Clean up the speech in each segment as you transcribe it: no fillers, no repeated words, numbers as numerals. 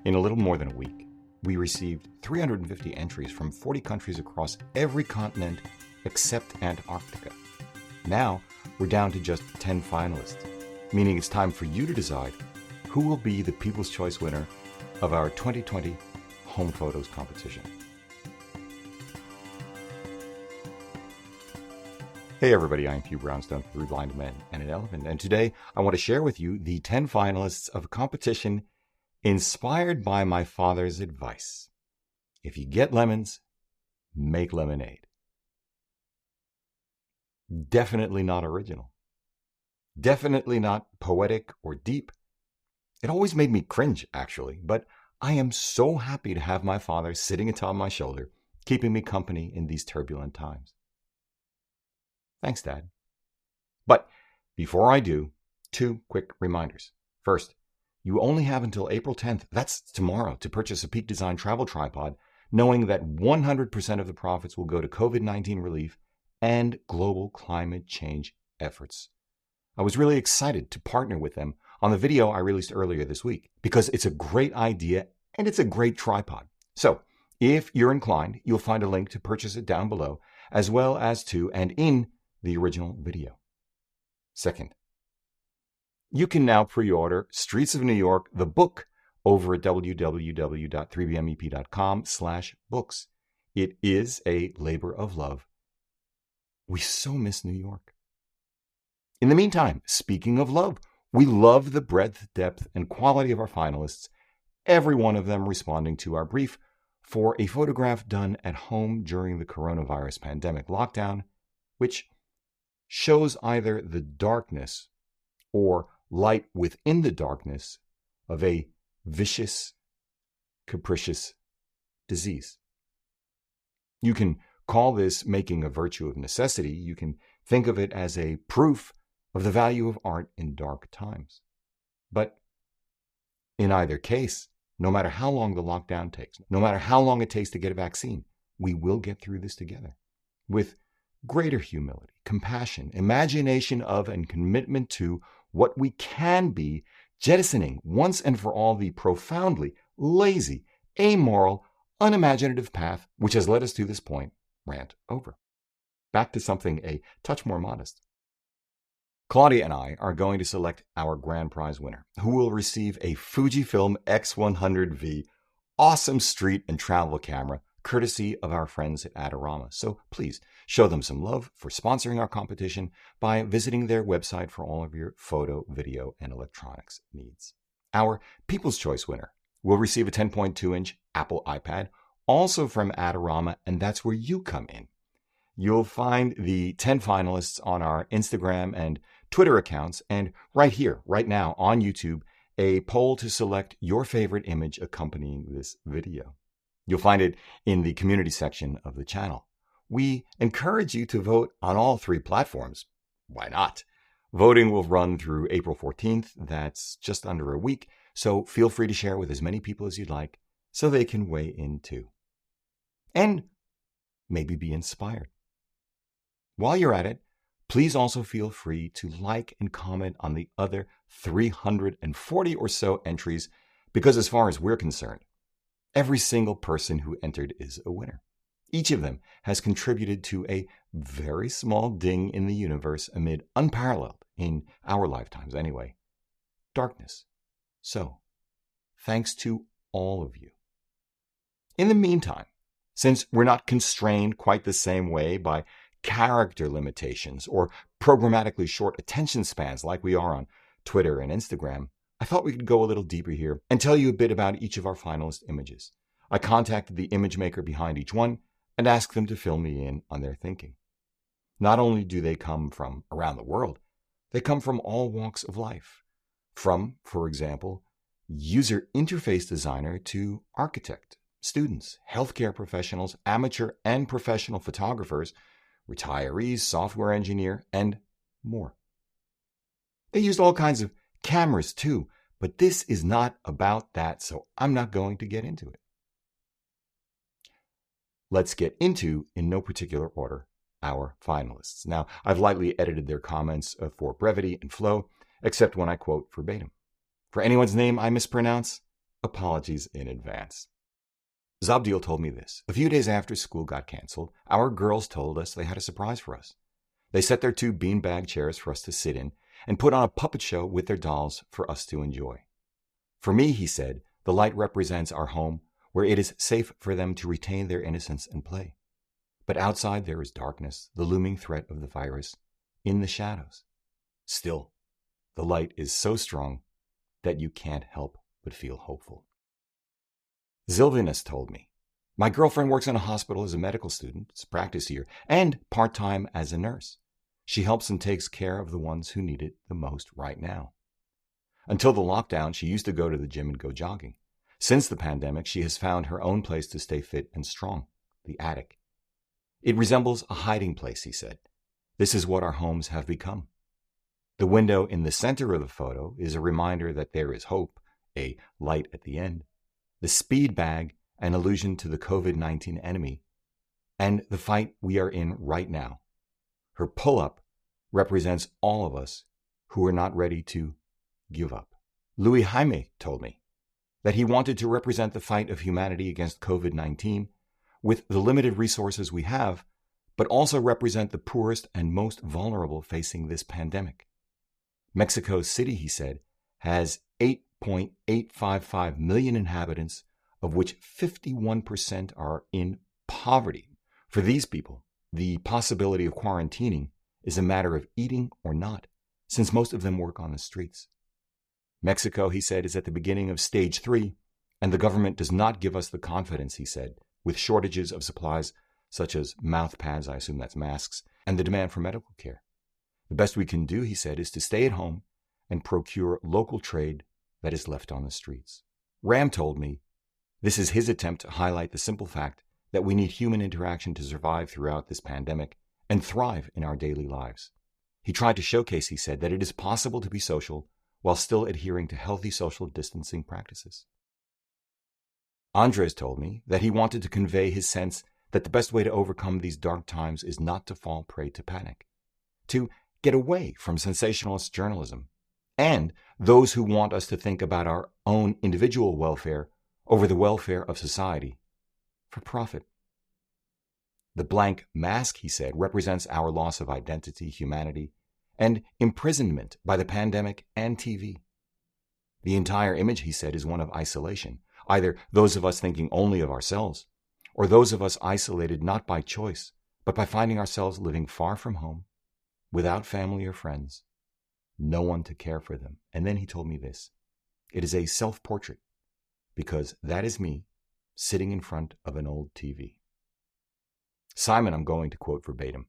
In a little more than a week, we received 350 entries from 40 countries across every continent except Antarctica. Now, we're down to just 10 finalists, meaning it's time for you to decide who will be the People's Choice winner of our 2020 Home Photos competition. Hey everybody, I'm Hugh Brownstone for 3 Blind Men and an Elephant, and today I want to share with you the 10 finalists of a competition inspired by my father's advice. If you get lemons, make lemonade. Definitely not original. Definitely not poetic or deep. It always made me cringe, actually, but I am so happy to have my father sitting atop my shoulder, keeping me company in these turbulent times. Thanks, Dad. But before I do, 2 quick reminders. First, you only have until April 10th, that's tomorrow, to purchase a Peak Design travel tripod, knowing that 100% of the profits will go to COVID-19 relief and global climate change efforts. I was really excited to partner with them on the video I released earlier this week because it's a great idea and it's a great tripod. So, if you're inclined, you'll find a link to purchase it down below, as well as to and in the original video. Second, you can now pre-order Streets of New York, the book, over at www.3bmep.com/books. It is a labor of love. We so miss New York. In the meantime, speaking of love, we love the breadth, depth, and quality of our finalists, every one of them responding to our brief for a photograph done at home during the coronavirus pandemic lockdown, which shows either the darkness or light within the darkness of a vicious, capricious disease. You can call this making a virtue of necessity. You can think of it as a proof of the value of art in dark times. But in either case, no matter how long the lockdown takes, no matter how long it takes to get a vaccine, we will get through this together with greater humility, compassion, imagination of, and commitment to what we can be, jettisoning once and for all the profoundly lazy, amoral, unimaginative path which has led us to this point. Rant over. Back to something a touch more modest. Claudia and I are going to select our grand prize winner, who will receive a Fujifilm X100V awesome street and travel camera, courtesy of our friends at Adorama. So please show them some love for sponsoring our competition by visiting their website for all of your photo, video, and electronics needs. Our People's Choice winner will receive a 10.2-inch Apple iPad, also from Adorama, and that's where you come in. You'll find the 10 finalists on our Instagram and Twitter accounts, and right here, right now on YouTube, a poll to select your favorite image accompanying this video. You'll find it in the community section of the channel. We encourage you to vote on all 3 platforms. Why not? Voting will run through April 14th. That's just under a week, so feel free to share with as many people as you'd like so they can weigh in too. And maybe be inspired. While you're at it, please also feel free to like and comment on the other 340 or so entries, because as far as we're concerned, every single person who entered is a winner. Each of them has contributed to a very small ding in the universe amid unparalleled, in our lifetimes anyway, darkness. So, thanks to all of you. In the meantime, since we're not constrained quite the same way by character limitations or programmatically short attention spans like we are on Twitter and Instagram, I thought we could go a little deeper here and tell you a bit about each of our finalist images. I contacted the image maker behind each one and asked them to fill me in on their thinking. Not only do they come from around the world, they come from all walks of life. From, for example, user interface designer to architect, students, healthcare professionals, amateur and professional photographers, retirees, software engineer, and more. They used all kinds of cameras too, but this is not about that, so I'm not going to get into it. Let's get into, in no particular order, our finalists. Now, I've lightly edited their comments for brevity and flow, except when I quote verbatim. For anyone's name I mispronounce, apologies in advance. Zabdil told me this. A few days after school got canceled, our girls told us they had a surprise for us. They set their 2 beanbag chairs for us to sit in and put on a puppet show with their dolls for us to enjoy. For me, he said, the light represents our home where it is safe for them to retain their innocence and play. But outside there is darkness, the looming threat of the virus, in the shadows. Still, the light is so strong that you can't help but feel hopeful. Zilvinus told me, my girlfriend works in a hospital as a medical student, it's practice year, and part-time as a nurse. She helps and takes care of the ones who need it the most right now. Until the lockdown, she used to go to the gym and go jogging. Since the pandemic, she has found her own place to stay fit and strong, the attic. It resembles a hiding place, he said. This is what our homes have become. The window in the center of the photo is a reminder that there is hope, a light at the end. The speed bag, an allusion to the COVID-19 enemy, and the fight we are in right now. Her pull-up represents all of us who are not ready to give up. Louis Jaime told me that he wanted to represent the fight of humanity against COVID-19 with the limited resources we have, but also represent the poorest and most vulnerable facing this pandemic. Mexico City, he said, has 8.855 million inhabitants, of which 51% are in poverty. For these people, the possibility of quarantining is a matter of eating or not, since most of them work on the streets. Mexico, he said, is at the beginning of stage 3, and the government does not give us the confidence, he said, with shortages of supplies such as mouth pads, I assume that's masks, and the demand for medical care. The best we can do, he said, is to stay at home and procure local trade that is left on the streets. Ram told me this is his attempt to highlight the simple fact that we need human interaction to survive throughout this pandemic and thrive in our daily lives. He tried to showcase, he said, that it is possible to be social while still adhering to healthy social distancing practices. Andres told me that he wanted to convey his sense that the best way to overcome these dark times is not to fall prey to panic, to get away from sensationalist journalism, and those who want us to think about our own individual welfare over the welfare of society for profit. The blank mask, he said, represents our loss of identity, humanity, and imprisonment by the pandemic and TV. The entire image, he said, is one of isolation, either those of us thinking only of ourselves, or those of us isolated not by choice, but by finding ourselves living far from home, without family or friends, no one to care for them. And then he told me this. It is a self-portrait, because that is me sitting in front of an old TV. Simon, I'm going to quote verbatim.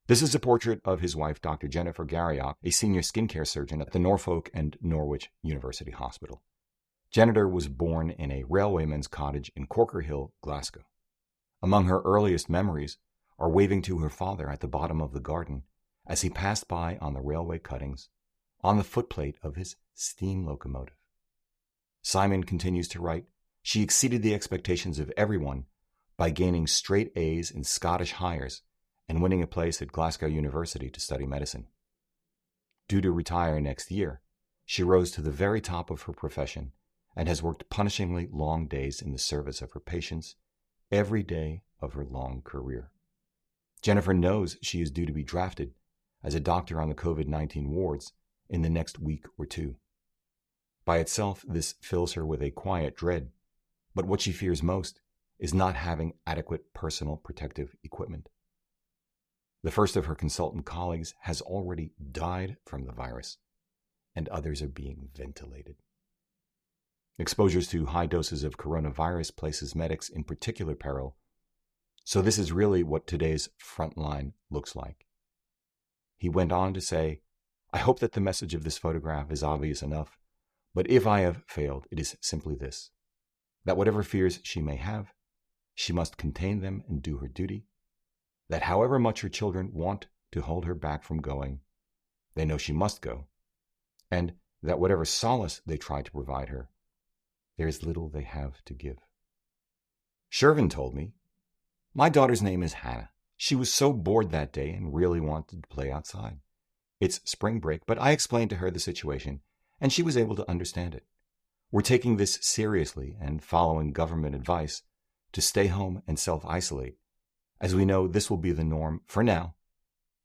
This is a portrait of his wife, Dr. Jennifer Garriock, a senior skincare surgeon at the Norfolk and Norwich University Hospital. Jennifer was born in a railwayman's cottage in Corker Hill, Glasgow. Among her earliest memories are waving to her father at the bottom of the garden as he passed by on the railway cuttings on the footplate of his steam locomotive. Simon continues to write, she exceeded the expectations of everyone by gaining straight A's in Scottish Highers and winning a place at Glasgow University to study medicine. Due to retire next year, she rose to the very top of her profession and has worked punishingly long days in the service of her patients every day of her long career. Jennifer knows she is due to be drafted as a doctor on the COVID-19 wards in the next week or two. By itself, this fills her with a quiet dread, but what she fears most is not having adequate personal protective equipment. The first of her consultant colleagues has already died from the virus, and others are being ventilated. Exposures to high doses of coronavirus places medics in particular peril, so this is really what today's front line looks like. He went on to say, I hope that the message of this photograph is obvious enough, but if I have failed, it is simply this, that whatever fears she may have, she must contain them and do her duty, that however much her children want to hold her back from going, they know she must go, and that whatever solace they try to provide her, there is little they have to give. Shervin told me, my daughter's name is Hannah. She was so bored that day and really wanted to play outside. It's spring break, but I explained to her the situation, and she was able to understand it. We're taking this seriously and following government advice to stay home and self-isolate, as we know this will be the norm for now,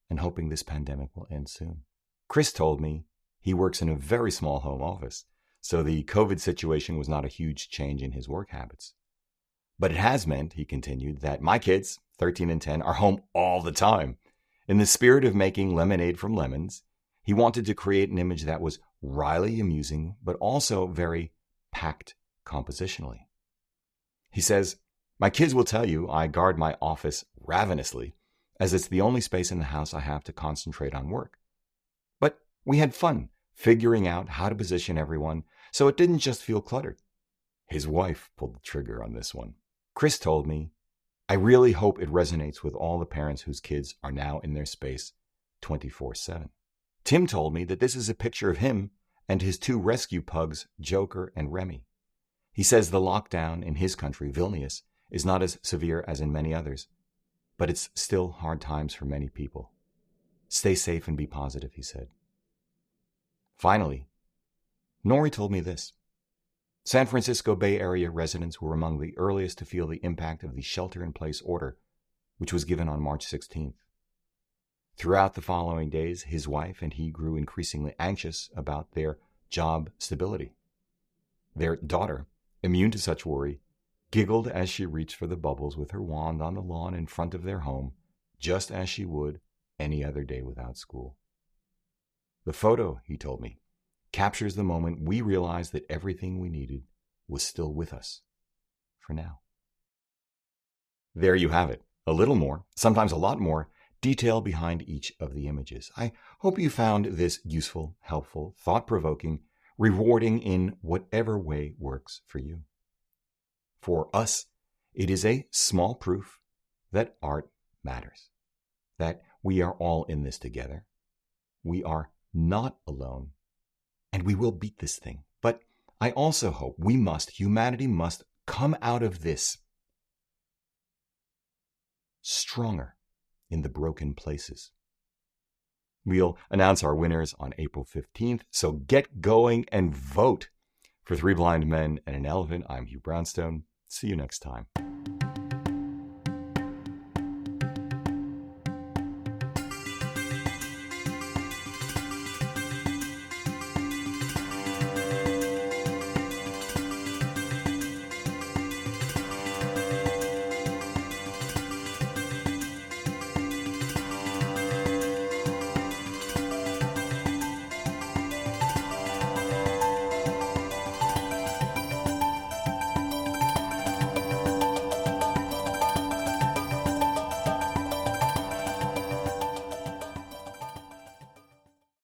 and hoping this pandemic will end soon. Chris told me he works in a very small home office, so the COVID situation was not a huge change in his work habits. But it has meant, he continued, that my kids, 13 and 10, are home all the time. In the spirit of making lemonade from lemons, he wanted to create an image that was wryly amusing, but also very packed compositionally. He says, "My kids will tell you I guard my office ravenously, as it's the only space in the house I have to concentrate on work. But we had fun figuring out how to position everyone so it didn't just feel cluttered." His wife pulled the trigger on this one. Chris told me, "I really hope it resonates with all the parents whose kids are now in their space 24/7. Tim told me that this is a picture of him and his 2 rescue pugs, Joker and Remy. He says the lockdown in his country, Vilnius, is not as severe as in many others, but it's still hard times for many people. Stay safe and be positive," he said. Finally, Nori told me this. San Francisco Bay Area residents were among the earliest to feel the impact of the shelter-in-place order, which was given on March 16th. Throughout the following days, his wife and he grew increasingly anxious about their job stability. Their daughter, immune to such worry, giggled as she reached for the bubbles with her wand on the lawn in front of their home, just as she would any other day without school. The photo, he told me, captures the moment we realized that everything we needed was still with us, for now. There you have it. A little more, sometimes a lot more, detail behind each of the images. I hope you found this useful, helpful, thought-provoking, rewarding in whatever way works for you. For us, it is a small proof that art matters, that we are all in this together. We are not alone, and we will beat this thing. But I also hope humanity must come out of this stronger in the broken places. We'll announce our winners on April 15th, so get going and vote. For 3 Blind Men and an Elephant, I'm Hugh Brownstone. See you next time.